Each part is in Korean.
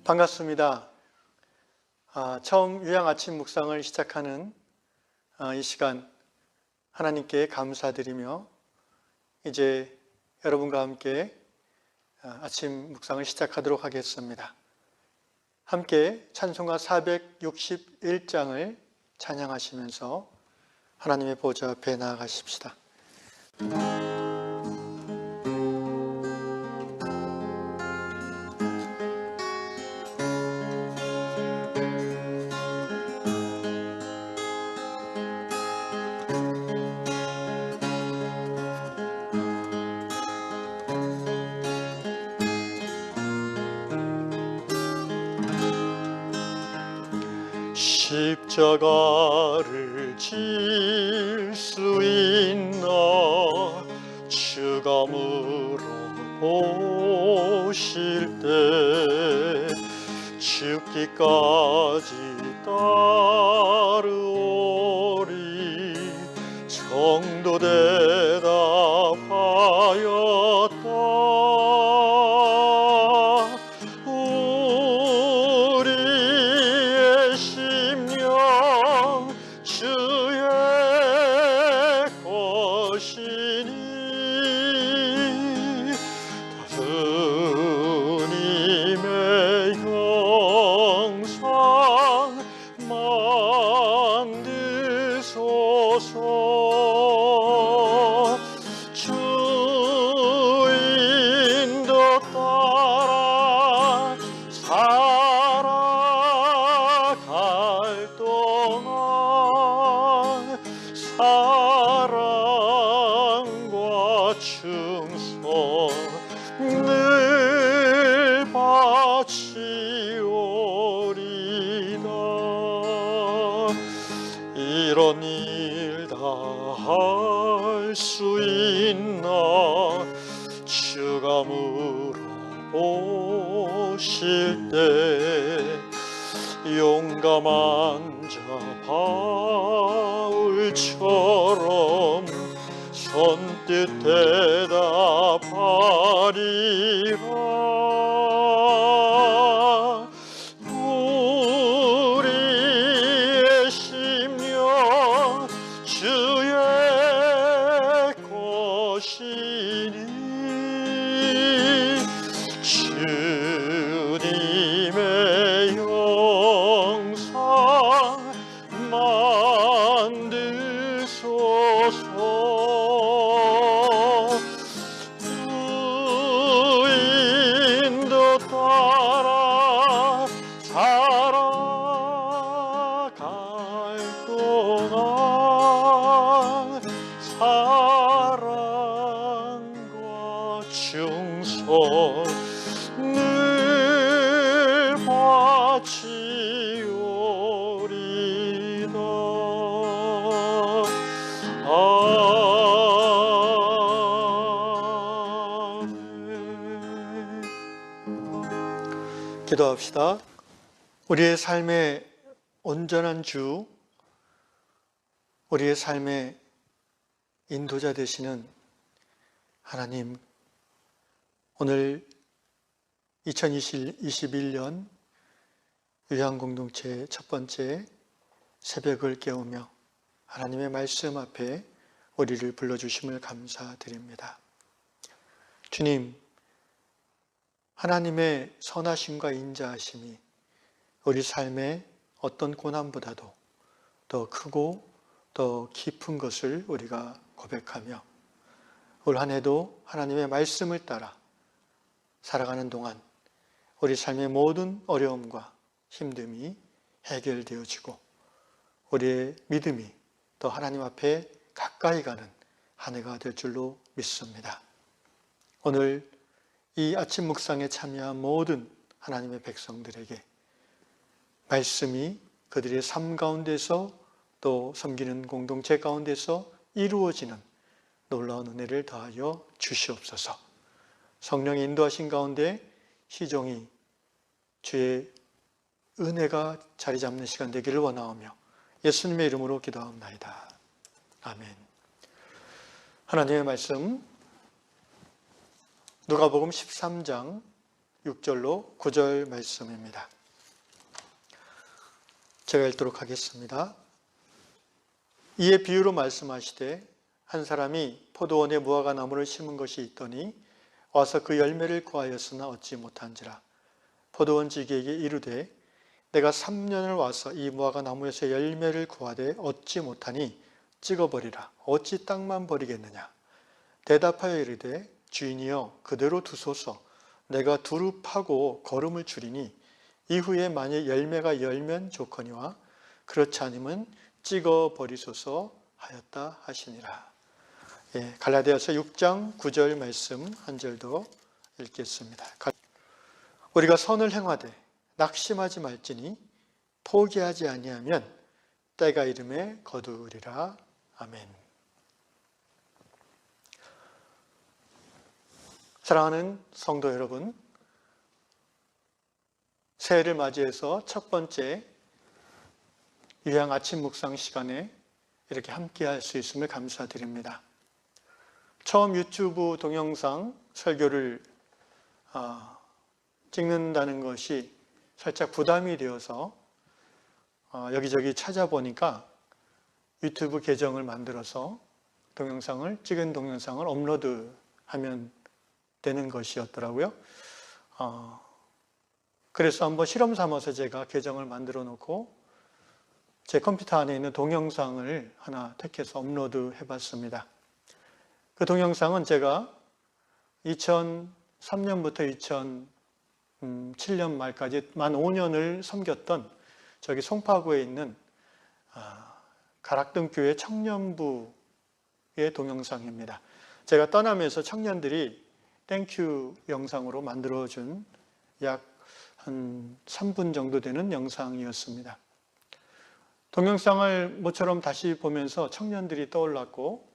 반갑습니다. 처음 유양 아침 묵상을 시작하는 이 시간 하나님께 감사드리며 이제 여러분과 함께 아침 묵상을 시작하도록 하겠습니다. 함께 찬송가 461장을 찬양하시면서 하나님의 보좌 앞에 나아가십시다. 십자가를 질 수 있나 주가 물어보실 때 죽기까지 따르오리 정도 대답하였다. 우리의 심령 주의 것이니 주님의 형상 만드소서. 주인도 따라 살아갈 동안 사랑과 충성 늘 바치오리다. 이런 일 다 할 수 있나 주가 물어보실 때 용감한 자 바울처럼 선뜻 대답하리라. 우리의 심령 주의 것이니 주님의 형상 만드소서. 주인도 따라 살아갈 동안 사랑과 충성 늘 바치오리다. 아멘. 기도합시다. 우리의 삶의 온전한 주, 우리의 삶의 인도자 되시는 하나님, 오늘 2021년 유양공동체 첫 번째 새벽을 깨우며 하나님의 말씀 앞에 우리를 불러주심을 감사드립니다. 주님, 하나님의 선하심과 인자하심이 우리 삶의 어떤 고난보다도 더 크고 더 깊은 것을 우리가 고백하며 올 한 해도 하나님의 말씀을 따라 살아가는 동안 우리 삶의 모든 어려움과 힘듦이 해결되어지고 우리의 믿음이 더 하나님 앞에 가까이 가는 한 해가 될 줄로 믿습니다. 오늘 이 아침 묵상에 참여한 모든 하나님의 백성들에게 말씀이 그들의 삶 가운데서 또 섬기는 공동체 가운데서 이루어지는 놀라운 은혜를 더하여 주시옵소서. 성령의 인도하신 가운데 시종이 주의 은혜가 자리 잡는 시간 되기를 원하오며 예수님의 이름으로 기도하옵나이다. 아멘. 하나님의 말씀 누가복음 13장 6절로 9절 말씀입니다. 제가 읽도록 하겠습니다. 이에 비유로 말씀하시되 한 사람이 포도원에 무화과 나무를 심은 것이 있더니 와서 그 열매를 구하였으나 얻지 못한지라. 포도원 지기에게 이르되 내가 3년을 와서 이 무화과 나무에서 열매를 구하되 얻지 못하니 찍어버리라. 어찌 땅만 버리겠느냐. 대답하여 이르되 주인이여 그대로 두소서. 내가 두루 파고 거름을 줄이니 이후에 만일 열매가 열면 좋거니와 그렇지 않으면 찍어버리소서 하였다 하시니라. 갈라디아서 6장 9절 말씀 한 절 더 읽겠습니다. 우리가 선을 행하되 낙심하지 말지니 포기하지 아니하면 때가 이름에 거두리라. 아멘. 사랑하는 성도 여러분, 새해를 맞이해서 첫 번째 유양 아침 묵상 시간에 이렇게 함께 할 수 있음을 감사드립니다. 처음 유튜브 동영상 설교를 찍는다는 것이 살짝 부담이 되어서 여기저기 찾아보니까 유튜브 계정을 만들어서 찍은 동영상을 업로드하면 되는 것이었더라고요. 그래서 한번 실험 삼아서 제가 계정을 만들어 놓고 제 컴퓨터 안에 있는 동영상을 하나 택해서 업로드 해봤습니다. 그 동영상은 제가 2003년부터 2007년 말까지 만 5년을 섬겼던 저기 송파구에 있는 가락등교회 청년부의 동영상입니다. 제가 떠나면서 청년들이 땡큐 영상으로 만들어준 약 한 3분 정도 되는 영상이었습니다. 동영상을 모처럼 다시 보면서 청년들이 떠올랐고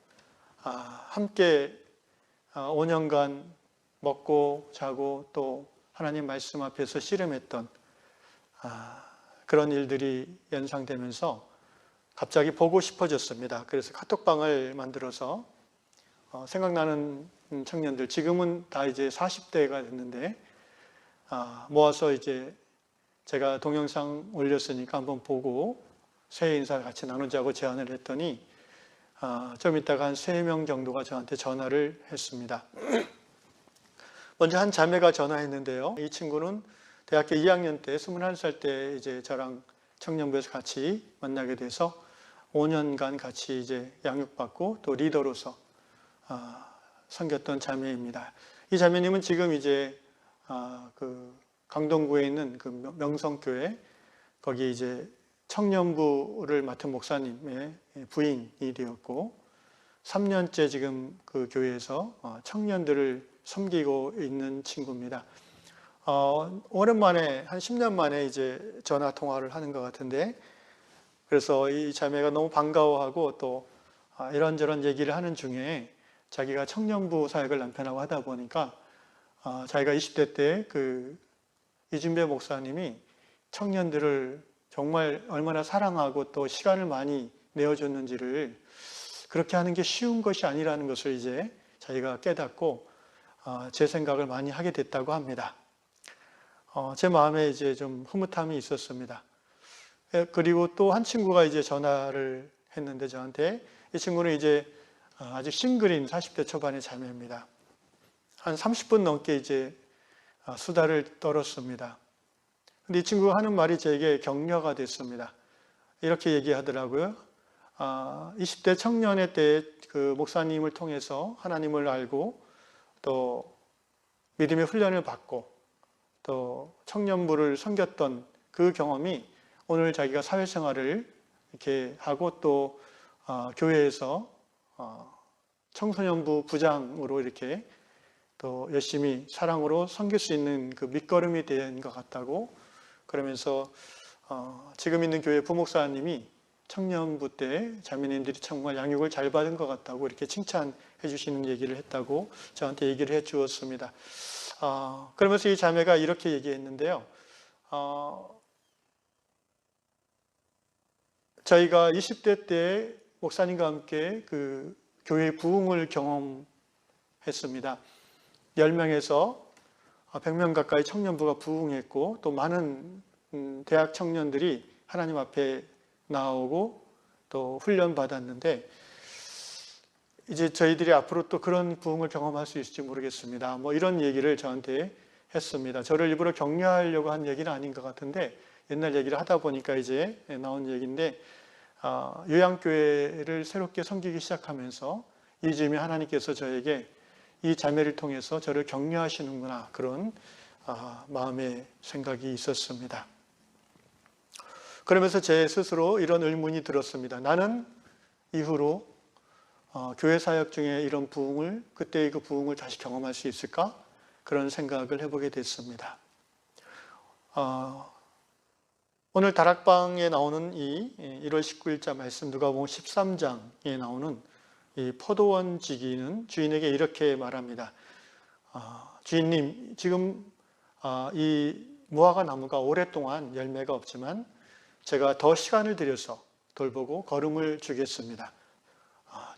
함께 5년간 먹고 자고 또 하나님 말씀 앞에서 씨름했던 그런 일들이 연상되면서 갑자기 보고 싶어졌습니다. 그래서 카톡방을 만들어서 생각나는 청년들, 지금은 다 이제 40대가 됐는데 모아서 이제 제가 동영상 올렸으니까 한번 보고 새해 인사를 같이 나누자고 제안을 했더니 좀 있다가 한 3명 정도가 저한테 전화를 했습니다. 먼저 한 자매가 전화했는데요. 이 친구는 대학교 2학년 때 21살 때 이제 저랑 청년부에서 같이 만나게 돼서 5년간 같이 이제 양육받고 또 리더로서 섬겼던 자매입니다. 이 자매님은 지금 이제 그 강동구에 있는 그 명성교회 거기 이제 청년부를 맡은 목사님의 부인이 되었고 3년째 지금 그 교회에서 청년들을 섬기고 있는 친구입니다. 오랜만에 한 10년 만에 이제 전화 통화를 하는 것 같은데 그래서 이 자매가 너무 반가워하고 또 이런저런 얘기를 하는 중에 자기가 청년부 사역을 남편하고 하다 보니까 자기가 20대 때 그 이준배 목사님이 청년들을 정말 얼마나 사랑하고 또 시간을 많이 내어줬는지를 그렇게 하는 게 쉬운 것이 아니라는 것을 이제 자기가 깨닫고 제 생각을 많이 하게 됐다고 합니다. 제 마음에 이제 좀 흐뭇함이 있었습니다. 그리고 또 한 친구가 이제 전화를 했는데 저한테 이 친구는 이제 아직 싱글인 40대 초반의 자매입니다. 한 30분 넘게 이제 수다를 떨었습니다. 근데 이 친구가 하는 말이 제게 격려가 됐습니다. 이렇게 얘기하더라고요. 20대 청년의 때 그 목사님을 통해서 하나님을 알고 또 믿음의 훈련을 받고 또 청년부를 섬겼던 그 경험이 오늘 자기가 사회생활을 이렇게 하고 또 교회에서 청소년부 부장으로 이렇게 또 열심히 사랑으로 섬길 수 있는 그 밑거름이 된 것 같다고 그러면서 지금 있는 교회 부목사님이 청년부 때 자매님들이 정말 양육을 잘 받은 것 같다고 이렇게 칭찬해 주시는 얘기를 했다고 저한테 얘기를 해 주었습니다. 그러면서 이 자매가 이렇게 얘기했는데요. 저희가 20대 때 목사님과 함께 그 교회 부흥을 경험했습니다. 10명에서 100명 가까이 청년부가 부흥했고 또 많은 대학 청년들이 하나님 앞에 나오고 또 훈련 받았는데 이제 저희들이 앞으로 또 그런 부흥을 경험할 수 있을지 모르겠습니다. 뭐 이런 얘기를 저한테 했습니다. 저를 일부러 격려하려고 한 얘기는 아닌 것 같은데 옛날 얘기를 하다 보니까 이제 나온 얘기인데 요양교회를 새롭게 섬기기 시작하면서 이즈음에 하나님께서 저에게 이 자매를 통해서 저를 격려하시는구나 그런 마음의 생각이 있었습니다. 그러면서 제 스스로 이런 의문이 들었습니다. 나는 이후로 교회 사역 중에 이런 부흥을 그때의 그 부흥을 다시 경험할 수 있을까? 그런 생각을 해보게 됐습니다. 오늘 다락방에 나오는 이 1월 19일자 말씀 누가복음 13장에 나오는 이 포도원 지기는 주인에게 이렇게 말합니다. 주인님, 지금 이 무화과 나무가 오랫동안 열매가 없지만 제가 더 시간을 들여서 돌보고 거름을 주겠습니다.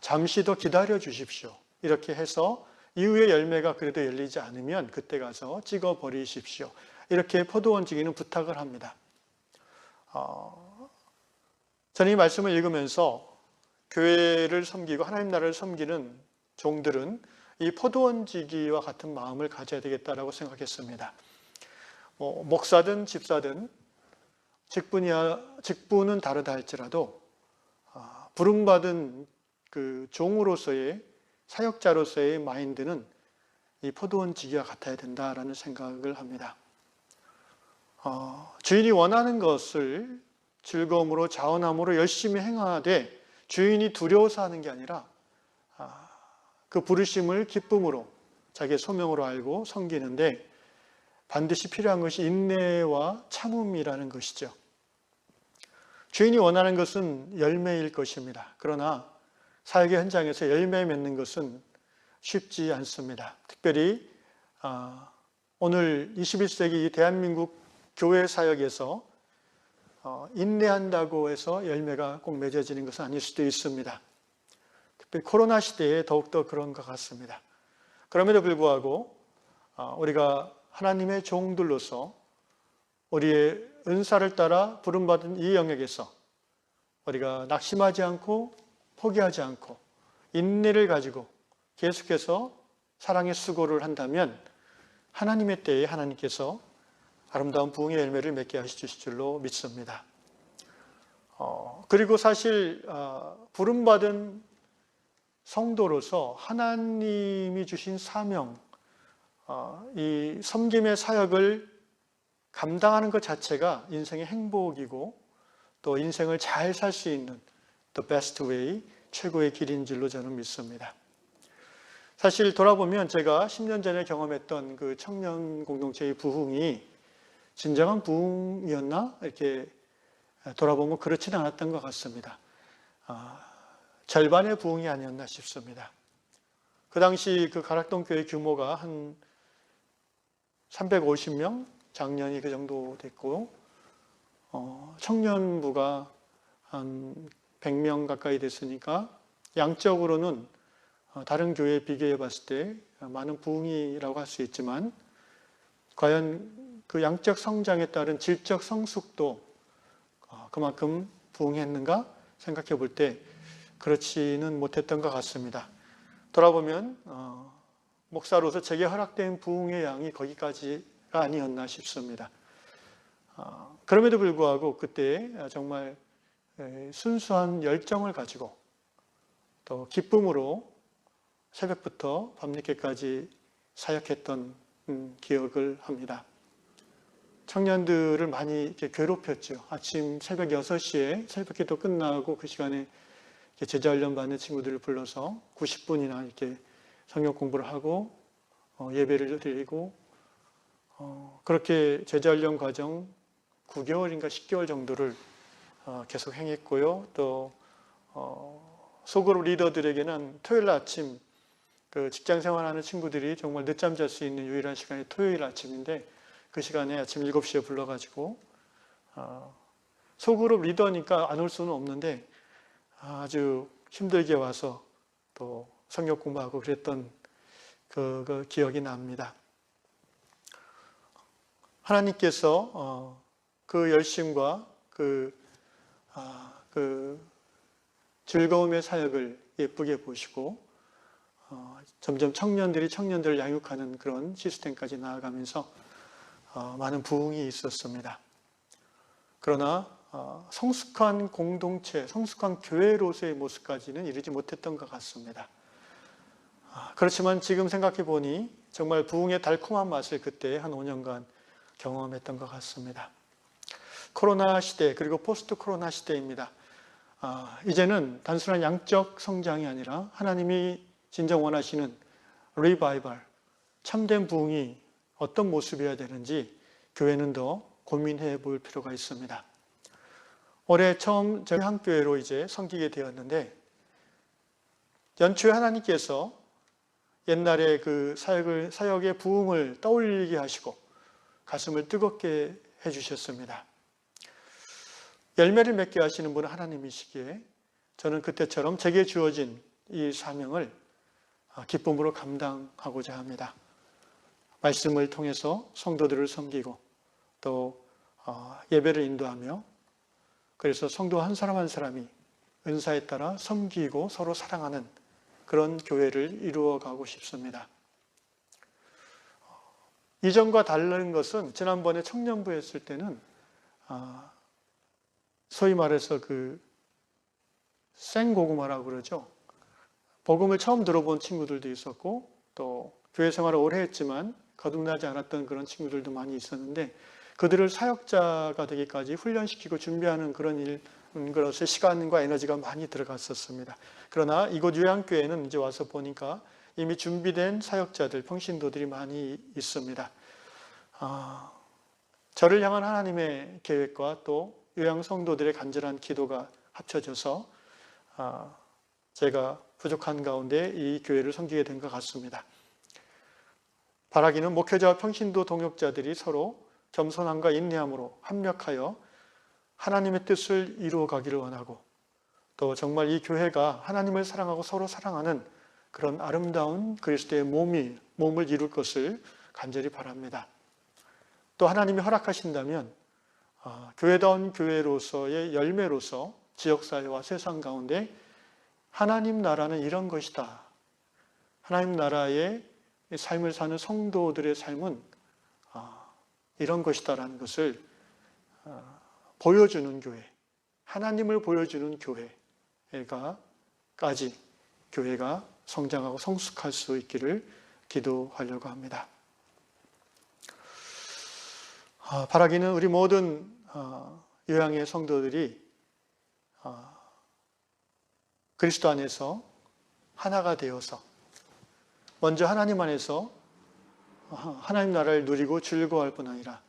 잠시 더 기다려 주십시오. 이렇게 해서 이후에 열매가 그래도 열리지 않으면 그때 가서 찍어 버리십시오. 이렇게 포도원 지기는 부탁을 합니다. 저는 이 말씀을 읽으면서 교회를 섬기고 하나님 나라를 섬기는 종들은 이 포도원 지기와 같은 마음을 가져야 되겠다라고 생각했습니다. 목사든 집사든 직분은 다르다 할지라도 부름받은 그 종으로서의 사역자로서의 마인드는 이 포도원 지기와 같아야 된다라는 생각을 합니다. 주인이 원하는 것을 즐거움으로 자원함으로 열심히 행하되 주인이 두려워서 하는 게 아니라 그 부르심을 기쁨으로 자기의 소명으로 알고 섬기는데 반드시 필요한 것이 인내와 참음이라는 것이죠. 주인이 원하는 것은 열매일 것입니다. 그러나 사역의 현장에서 열매 맺는 것은 쉽지 않습니다. 특별히 오늘 21세기 대한민국 교회 사역에서 인내한다고 해서 열매가 꼭 맺어지는 것은 아닐 수도 있습니다. 특별히 코로나 시대에 더욱더 그런 것 같습니다. 그럼에도 불구하고 우리가 하나님의 종들로서 우리의 은사를 따라 부름받은 이 영역에서 우리가 낙심하지 않고 포기하지 않고 인내를 가지고 계속해서 사랑의 수고를 한다면 하나님의 때에 하나님께서 아름다운 부흥의 열매를 맺게 하실 줄로 믿습니다. 그리고 사실 부름받은 성도로서 하나님이 주신 사명, 이 섬김의 사역을 감당하는 것 자체가 인생의 행복이고 또 인생을 잘 살 수 있는 the best way, 최고의 길인 줄로 저는 믿습니다. 사실 돌아보면 제가 10년 전에 경험했던 그 청년 공동체의 부흥이 진정한 부흥이었나? 이렇게 돌아보면 그렇지는 않았던 것 같습니다. 절반의 부흥이 아니었나 싶습니다. 그 당시 그 가락동 교회 규모가 한 350명? 작년이 그 정도 됐고 청년부가 한 100명 가까이 됐으니까 양적으로는 다른 교회에 비교해 봤을 때 많은 부흥이라고 할 수 있지만 과연 그 양적 성장에 따른 질적 성숙도 그만큼 부흥했는가 생각해 볼 때 그렇지는 못했던 것 같습니다. 돌아보면 목사로서 제게 허락된 부흥의 양이 거기까지가 아니었나 싶습니다. 그럼에도 불구하고 그때 정말 순수한 열정을 가지고 또 기쁨으로 새벽부터 밤늦게까지 사역했던 기억을 합니다. 청년들을 많이 이렇게 괴롭혔죠. 아침 새벽 6시에 새벽기도 끝나고 그 시간에 제자훈련 받는 친구들을 불러서 90분이나 이렇게 성경 공부를 하고 예배를 드리고 그렇게 제자훈련 과정 9개월인가 10개월 정도를 계속 행했고요. 또 소그룹 리더들에게는 토요일 아침 그 직장 생활하는 친구들이 정말 늦잠 잘 수 있는 유일한 시간이 토요일 아침인데 그 시간에 아침 7시에 불러가지고 소그룹 리더니까 안 올 수는 없는데 아주 힘들게 와서 또 성경 공부하고 그랬던 그 기억이 납니다. 하나님께서 그 열심과 그 즐거움의 사역을 예쁘게 보시고 점점 청년들을 양육하는 그런 시스템까지 나아가면서 많은 부흥이 있었습니다. 그러나 성숙한 공동체, 성숙한 교회로서의 모습까지는 이르지 못했던 것 같습니다. 그렇지만 지금 생각해 보니 정말 부흥의 달콤한 맛을 그때 한 5년간 경험했던 것 같습니다. 코로나 시대 그리고 포스트 코로나 시대입니다. 이제는 단순한 양적 성장이 아니라 하나님이 진정 원하시는 리바이벌, 참된 부흥이 어떤 모습이어야 되는지 교회는 더 고민해 볼 필요가 있습니다. 올해 처음 저희 한교회로 이제 섬기게 되었는데 연초에 하나님께서 옛날에 그 사역의 부흥을 떠올리게 하시고 가슴을 뜨겁게 해주셨습니다. 열매를 맺게 하시는 분은 하나님이시기에 저는 그때처럼 제게 주어진 이 사명을 기쁨으로 감당하고자 합니다. 말씀을 통해서 성도들을 섬기고 또 예배를 인도하며 그래서 성도 한 사람 한 사람이 은사에 따라 섬기고 서로 사랑하는 그런 교회를 이루어가고 싶습니다. 이전과 다른 것은 지난번에 청년부 했을 때는 소위 말해서 그 생고구마라고 그러죠. 복음을 처음 들어본 친구들도 있었고 또 교회 생활을 오래 했지만 거듭나지 않았던 그런 친구들도 많이 있었는데 그들을 사역자가 되기까지 훈련시키고 준비하는 그런 것에 시간과 에너지가 많이 들어갔었습니다. 그러나 이곳 요양교회는 이제 와서 보니까 이미 준비된 사역자들, 평신도들이 많이 있습니다. 저를 향한 하나님의 계획과 또 요양 성도들의 간절한 기도가 합쳐져서 제가 부족한 가운데 이 교회를 섬기게 된 것 같습니다. 바라기는 목회자와 평신도 동역자들이 서로 겸손함과 인내함으로 합력하여 하나님의 뜻을 이루어 가기를 원하고 또 정말 이 교회가 하나님을 사랑하고 서로 사랑하는 그런 아름다운 그리스도의 몸을 이룰 것을 간절히 바랍니다. 또 하나님이 허락하신다면 교회다운 교회로서의 열매로서 지역사회와 세상 가운데 하나님 나라는 이런 것이다. 하나님 나라의 삶을 사는 성도들의 삶은 이런 것이다라는 것을 보여주는 교회, 하나님을 보여주는 교회가 성장하고 성숙할 수 있기를 기도하려고 합니다. 바라기는 우리 모든 요양의 성도들이 그리스도 안에서 하나가 되어서 먼저 하나님 안에서 하나님 나라를 누리고 즐거워할 뿐 아니라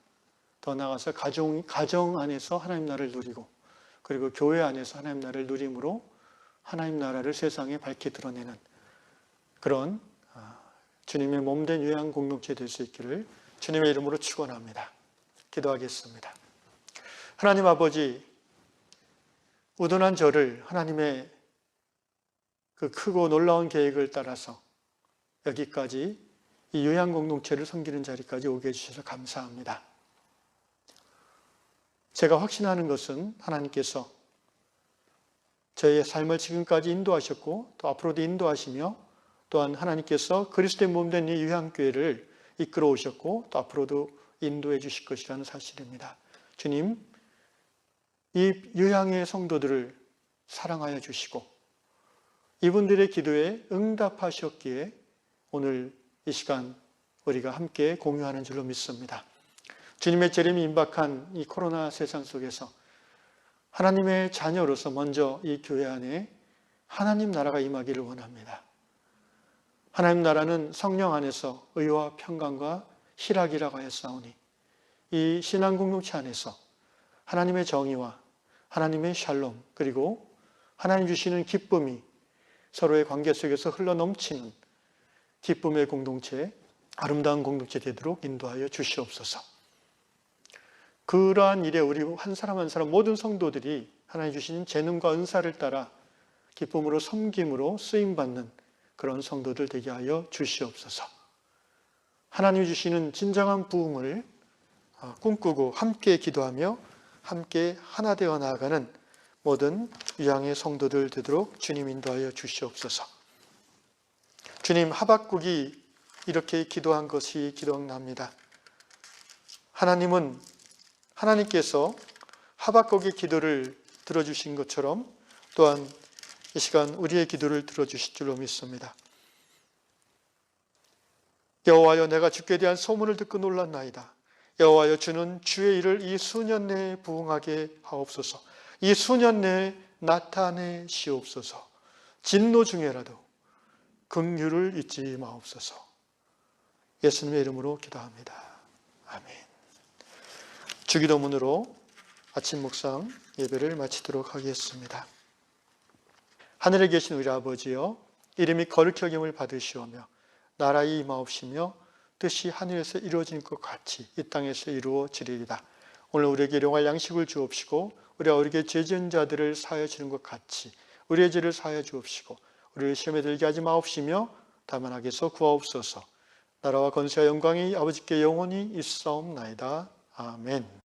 더 나아가서 가정 안에서 하나님 나라를 누리고 그리고 교회 안에서 하나님 나라를 누림으로 하나님 나라를 세상에 밝히 드러내는 그런 주님의 몸된 요양 공동체 될 수 있기를 주님의 이름으로 축원합니다. 기도하겠습니다. 하나님 아버지, 우둔한 저를 하나님의 그 크고 놀라운 계획을 따라서 여기까지 이 요양 공동체를 섬기는 자리까지 오게 해주셔서 감사합니다. 제가 확신하는 것은 하나님께서 저의 삶을 지금까지 인도하셨고 또 앞으로도 인도하시며 또한 하나님께서 그리스도의 몸된 이 요양교회를 이끌어 오셨고 또 앞으로도 인도해 주실 것이라는 사실입니다. 주님, 이 요양의 성도들을 사랑하여 주시고 이분들의 기도에 응답하셨기에 오늘 이 시간 우리가 함께 공유하는 줄로 믿습니다. 주님의 재림이 임박한 이 코로나 세상 속에서 하나님의 자녀로서 먼저 이 교회 안에 하나님 나라가 임하기를 원합니다. 하나님 나라는 성령 안에서 의와 평강과 희락이라고 하였사오니 이 신앙 공동체 안에서 하나님의 정의와 하나님의 샬롬 그리고 하나님 주시는 기쁨이 서로의 관계 속에서 흘러넘치는 기쁨의 공동체, 아름다운 공동체 되도록 인도하여 주시옵소서. 그러한 일에 우리 한 사람 한 사람 모든 성도들이 하나님 주시는 재능과 은사를 따라 기쁨으로 섬김으로 쓰임받는 그런 성도들 되게 하여 주시옵소서. 하나님 주시는 진정한 부흥을 꿈꾸고 함께 기도하며 함께 하나 되어 나아가는 모든 위양의 성도들 되도록 주님 인도하여 주시옵소서. 주님, 하박국이 이렇게 기도한 것이 기억납니다. 하나님께서 하박국의 기도를 들어주신 것처럼 또한 이 시간 우리의 기도를 들어주실 줄로 믿습니다. 여호와여, 내가 주께 대한 소문을 듣고 놀랐나이다. 여호와여, 주는 주의 일을 이 수년 내에 부응하게 하옵소서. 이 수년 내에 나타내시옵소서. 진노 중에라도 긍휼을 잊지 마옵소서. 예수님의 이름으로 기도합니다. 아멘. 주기도문으로 아침 묵상 예배를 마치도록 하겠습니다. 하늘에 계신 우리 아버지여, 이름이 거룩히 여김을 받으시오며 나라의 임하옵시며 뜻이 하늘에서 이루어진 것 같이 이 땅에서 이루어지리이다. 오늘 우리에게 일용할 양식을 주옵시고 우리에게 죄 지은 자들을 사하여 주는 것 같이 우리의 죄를 사하여 주옵시고 우리를 시험에 들게 하지 마옵시며 다만 악에서 구하옵소서. 나라와 권세와 영광이 아버지께 영원히 있사옵나이다. 아멘.